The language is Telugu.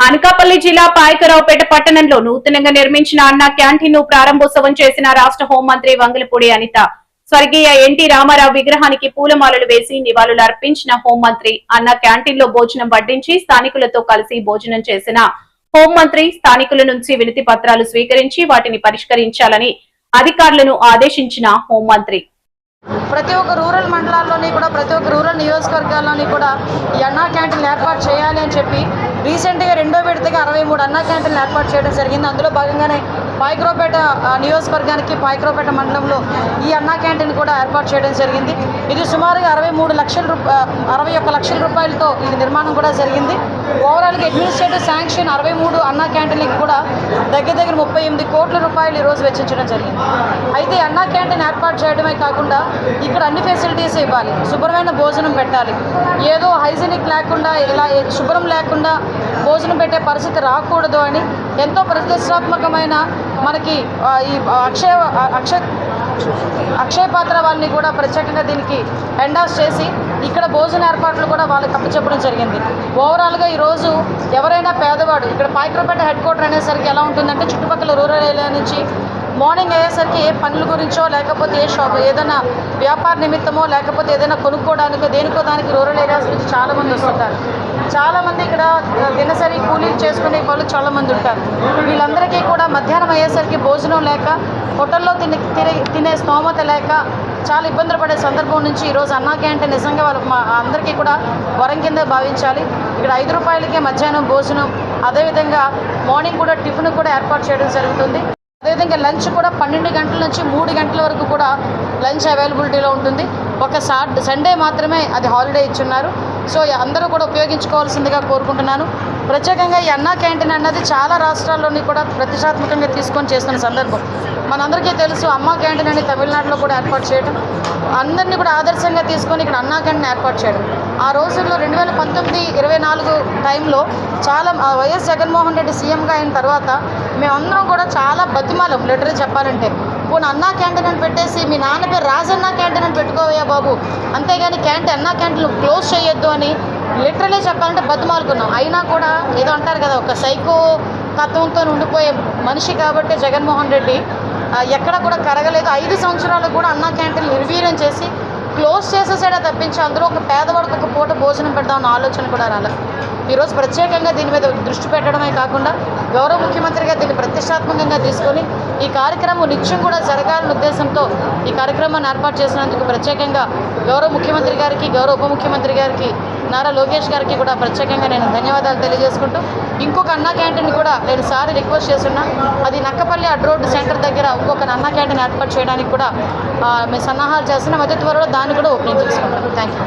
అనకాపల్లి జిల్లా పాయకరావుపేట పట్టణంలో నూతనంగా నిర్మించిన అన్న క్యాంటీన్ ను ప్రారంభోత్సవం చేసిన రాష్ట్ర హోంమంత్రి వంగలపూడి అనిత స్వర్గీయ ఎన్టీ రామారావు విగ్రహానికి పూలమాలలు వేసి నివాళులు అర్పించిన హోంమంత్రి అన్న క్యాంటీన్ లో భోజనం వడ్డించి స్థానికులతో కలిసి భోజనం చేసిన హోంమంత్రి స్థానికుల నుంచి వినతి పత్రాలు స్వీకరించి వాటిని పరిష్కరించాలని అధికారులను ఆదేశించిన హోంమంత్రి ప్రతి ఒక్క రూరల్ మండలాల్లోని కూడా ప్రతి ఒక్క రూరల్ నియోజకవర్గాల్లోని కూడా ఈ అన్నా క్యాంటీన్లు ఏర్పాటు చేయాలి అని చెప్పి రీసెంట్గా రెండో విడతగా 63 అన్నా క్యాంటీన్లు ఏర్పాటు చేయడం జరిగింది. అందులో భాగంగానే పాయకరావుపేట నియోజకవర్గానికి పాయకరావుపేట మండలంలో ఈ అన్నా క్యాంటీన్ కూడా ఏర్పాటు చేయడం జరిగింది. ఇది సుమారుగా 61 లక్షల రూపాయలతో ఇది నిర్మాణం కూడా జరిగింది. ఓవరాల్గా అడ్మినిస్ట్రేటివ్ శాంక్షన్ 63 అన్నా క్యాంటీన్లకి కూడా దగ్గర 38 కోట్ల రూపాయలు ఈరోజు వెచ్చించడం జరిగింది. అయితే అన్నా క్యాంటీన్ ఏర్పాటు చేయడమే కాకుండా ఇక్కడ అన్ని ఫెసిలిటీస్ ఇవ్వాలి, శుభ్రమైన భోజనం పెట్టాలి. ఏదో హైజీనిక్ లేకుండా ఇలా శుభ్రం లేకుండా భోజనం పెట్టే పరిస్థితి రాకూడదు అని ఎంతో ప్రతిష్టాత్మకమైన మనకి ఈ అక్షయ పాత్ర వాళ్ళని కూడా ప్రత్యేకంగా దీనికి ఎండాస్ చేసి ఇక్కడ భోజన ఏర్పాట్లు కూడా వాళ్ళకి అప్పచెప్పడం జరిగింది. ఓవరాల్గా ఈరోజు ఎవరైనా పేదవాడు ఇక్కడ పాయకరావుపేట హెడ్ క్వార్టర్ అనేసరికి ఎలా ఉంటుందంటే చుట్టుపక్కల రూరల్ ఏరియా నుంచి మార్నింగ్ అయ్యేసరికి ఏ పనుల గురించో లేకపోతే ఏ షాప్ ఏదైనా వ్యాపార నిమిత్తమో లేకపోతే ఏదైనా కొనుక్కోవడానికో దేనికో దానికి రూరల్ ఏరియాస్ నుంచి చాలామంది వస్తుంటారు. చాలామంది ఇక్కడ దినసరి కూలీలు చేసుకునే వాళ్ళు చాలామంది ఉంటారు. వీళ్ళందరికీ కూడా మధ్యాహ్నం అయ్యేసరికి భోజనం లేక హోటల్లో తినే స్తోమత లేక చాలా ఇబ్బందులు పడే సందర్భం నుంచి ఈరోజు అన్నా క్యాంటీన్ నిజంగా వాళ్ళకి మా అందరికీ కూడా వరం కింద భావించాలి. ఇక్కడ 5 రూపాయలకే మధ్యాహ్నం భోజనం, అదేవిధంగా మార్నింగ్ కూడా టిఫిన్ కూడా ఏర్పాటు చేయడం జరుగుతుంది. అదేవిధంగా లంచ్ కూడా 12 గంటల నుంచి 3 గంటల వరకు కూడా లంచ్ అవైలబిలిటీలో ఉంటుంది. ఒక సండే మాత్రమే అది హాలిడే ఇచ్చున్నారు. సో అందరూ కూడా ఉపయోగించుకోవాల్సిందిగా కోరుకుంటున్నాను. ప్రత్యేకంగా ఈ అన్నా క్యాంటీన్ అన్నది చాలా రాష్ట్రాల్లోని కూడా ప్రతిష్టాత్మకంగా తీసుకొని చేస్తున్న సందర్భం. మనందరికీ తెలుసు అమ్మా క్యాంటీన్ అని తమిళనాడులో కూడా ఏర్పాటు చేయడం, అందరినీ కూడా ఆదర్శంగా తీసుకొని ఇక్కడ అన్నా క్యాంటీన్ ఏర్పాటు చేయడం. ఆ రోజుల్లో 2019-24 టైంలో చాలా వైఎస్ జగన్మోహన్ రెడ్డి సీఎంగా అయిన తర్వాత మేమందరం కూడా చాలా బతిమాలం లిటరల్ చెప్పాలంటే, పోనీ అన్నా క్యాంటీన్ అని పెట్టేసి మీ నాన్న పేరు రాజన్నా క్యాంటీన్ అని పెట్టుకోవయ్యా బాబు, అంతేగాని అన్నా క్యాంటీన్లు క్లోజ్ చేయొద్దు అని లిటరలీ చెప్పాలంటే బతిమాలుకున్నాం. అయినా కూడా ఏదో అంటారు కదా, ఒక సైకో తత్వంతో ఉండిపోయే మనిషి కాబట్టి జగన్మోహన్ రెడ్డి ఎక్కడ కూడా కరగలేదు. 5 సంవత్సరాలు కూడా అన్నా క్యాంటీన్లు నిర్వీర్యం చేసి క్లోజ్ చేసేసాడే తప్పించి అందులో ఒక పేదవాడికి ఒక పూట భోజనం పెడదామన్న ఆలోచన కూడా రాలే. ఈరోజు ప్రత్యేకంగా దీని మీద దృష్టి పెట్టడమే కాకుండా గౌరవ ముఖ్యమంత్రిగా దీన్ని ప్రతిష్టాత్మకంగా తీసుకొని ఈ కార్యక్రమం నిత్యం కూడా జరగాలనే ఉద్దేశంతో ఈ కార్యక్రమాన్ని ఏర్పాటు చేసినందుకు ప్రత్యేకంగా గౌరవ ముఖ్యమంత్రి గారికి, గౌరవ ఉప ముఖ్యమంత్రి గారికి, నారా లోకేష్ గారికి కూడా ప్రత్యేకంగా నేను ధన్యవాదాలు తెలియజేసుకుంటూ, ఇంకొక అన్నా క్యాంటీన్ కూడా నేను సారి రిక్వెస్ట్ చేస్తున్నా, అది నక్కపల్లి అడ్ రోడ్ సెంటర్ దగ్గర ఇంకొక అన్నా క్యాంటీన్ ఏర్పాటు చేయడానికి కూడా మేము సన్నాహాలు చేస్తున్నాం. అతి త్వరలో దాన్ని కూడా ఓపెనింగ్ చేసుకుంటాం. Thank you.